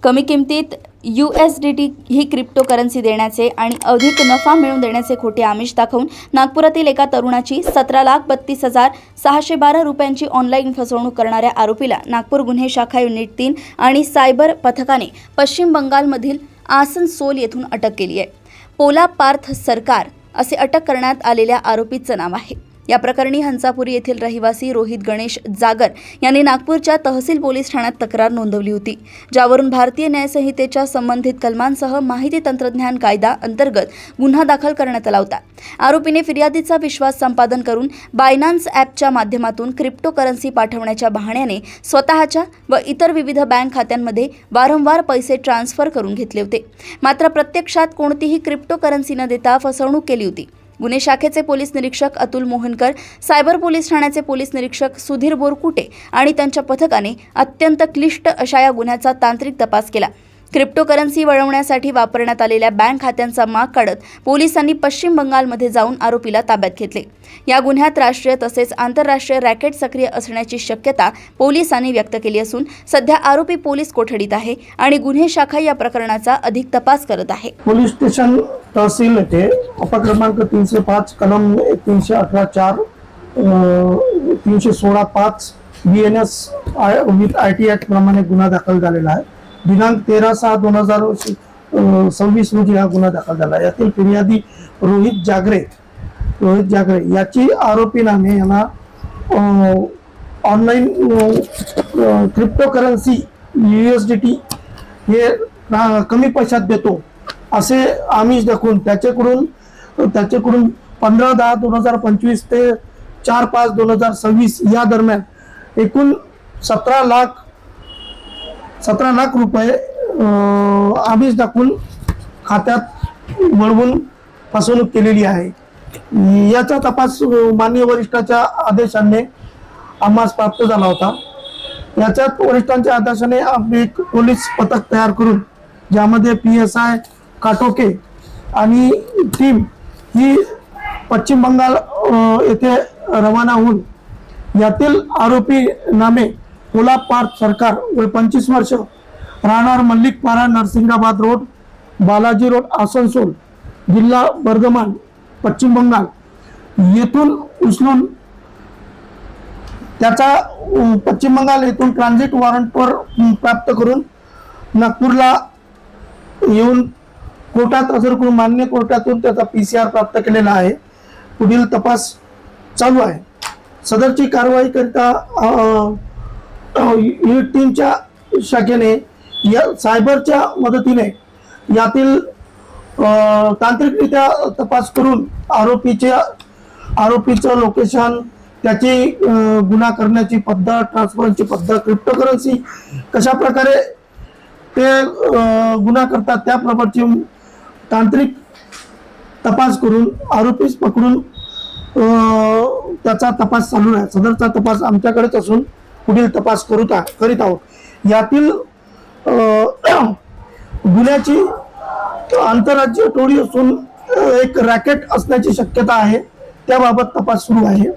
कमी किमतीत USDT ही cryptocurrency देण्याचे आणि अधिक नफा मिळवून देण्याचे खोटे आमिष दाखवून नागपुरातील एका तरुणाची 17,32,612 रुपयांची ऑनलाईन फसवणूक करणाऱ्या आरोपीला नागपूर गुन्हे शाखा युनिट 3 आणि सायबर पथकाने पश्चिम बंगालमधील आसनसोल येथून अटक केली आहे। पोला पार्थ सरकार असे अटक करण्यात आलेल्या आरोपीचं नाव आहे। या प्रकरणी हंसापुरी येथील रहिवासी रोहित गणेश जागर यांनी नागपूरच्या तहसील पोलीस ठाण्यात तक्रार नोंदवली होती, ज्यावरून भारतीय न्याय संहितेच्या संबंधित कलमांसह माहिती तंत्रज्ञान कायदा अंतर्गत गुन्हा दाखल करण्यात आला होता। आरोपीने फिर्यादीचा विश्वास संपादन करून बायनान्स ॲपच्या माध्यमातून क्रिप्टोकरन्सी पाठवण्याच्या बहाण्याने स्वतःच्या व इतर विविध बँक खात्यांमध्ये वारंवार पैसे ट्रान्सफर करून घेतले होते। मात्र प्रत्यक्षात कोणतीही क्रिप्टोकरन्सी न देता फसवणूक केली होती। गुन्हे शाखेचे पोलीस निरीक्षक अतुल मोहनकर, सायबर पोलीस ठाण्याचे पोलीस निरीक्षक सुधीर बोरकुटे आणि त्यांच्या पथकाने अत्यंत क्लिष्ट अशा या गुन्ह्याचा तांत्रिक तपास केला। क्रिप्टोकरन्सी वळवण्यासाठी वापरण्यात आलेल्या बँक खात्यांचा माग काढत पोलिसांनी पश्चिम बंगालमध्ये जाऊन आरोपीला ताब्यात घेतले। या गुन्ह्यात राष्ट्रीय तसेच आंतरराष्ट्रीय रॅकेट सक्रिय असण्याची शक्यता पोलिसांनी व्यक्त केली असून सध्या आरोपी पोलीस कोठडीत आहे आणि गुन्हे शाखा या प्रकरणाचा अधिक तपास करत आहे। पोलीस स्टेशन तहसील येथे क्रमांक 305 कलम 318(4) 316(5) BNS विथ IT ऍक्ट प्रमाणे गुन्हा दाखल झालेला आहे। दिनांक 13/6/2026 रोजी हा गुन्हा दाखल झाला। यातील फिर्यादी रोहित जागरे याची आरोपी नामे यांना ऑनलाईन क्रिप्टोकरन्सी USDT हे कमी पैशात देतो असे आमिष दाखवून त्याच्याकडून 15/10/2025 ते 4/5/2026 या दरम्यान एकूण 17 लाख रुपये आमिष दाखवून खात्यात वळवून फसवणूक केलेली आहे। याचा तपास माननीय वरिष्ठाच्या आदेशाने आम्हास प्राप्त झाला होता। याच्यात वरिष्ठांच्या आदेशाने आम्ही एक पोलीस पथक तयार करून ज्यामध्ये PSI काटोके आणि टीम ही पश्चिम बंगाल येथे रवाना होऊन यातील आरोपी नामे पोला पार्थ सरकार वय 25 वर्ष, राहणार मल्लिकपारा, नरसिंगाबाद रोड, बालाजी रोड, आसनसोल, जिल्हा बर्धमान, पश्चिम बंगाल येथून उचलून त्याचा पश्चिम बंगाल येथून ट्रान्झिट वॉरंटवर प्राप्त करून नागपूरला येऊन कोर्टात हजर करून मान्य कोर्टातून त्याचा PCR प्राप्त केलेला आहे। पुढील तपास चालू आहे। सदरची कारवाई करता युनिट 3च्या शाखेने या सायबरच्या मदतीने यातील तांत्रिकरित्या तपास करून आरोपीचं लोकेशन, त्याची गुन्हा करण्याची पद्धत, ट्रान्सफरची पद्धत, क्रिप्टोकरन्सी कशा प्रकारे ते गुन्हा करतात त्या प्रकारची तांत्रिक तपास करून आरोपीस पकडून त्याचा तपास चालू आहे। सदरचा तपास आमच्याकडेच असून पुढील तपास करीत आहोत। यातील गुन्ह्याची आंतरराज्यीय टोळी असून एक रॅकेट असण्याची शक्यता आहे, त्याबाबत तपास सुरू आहे।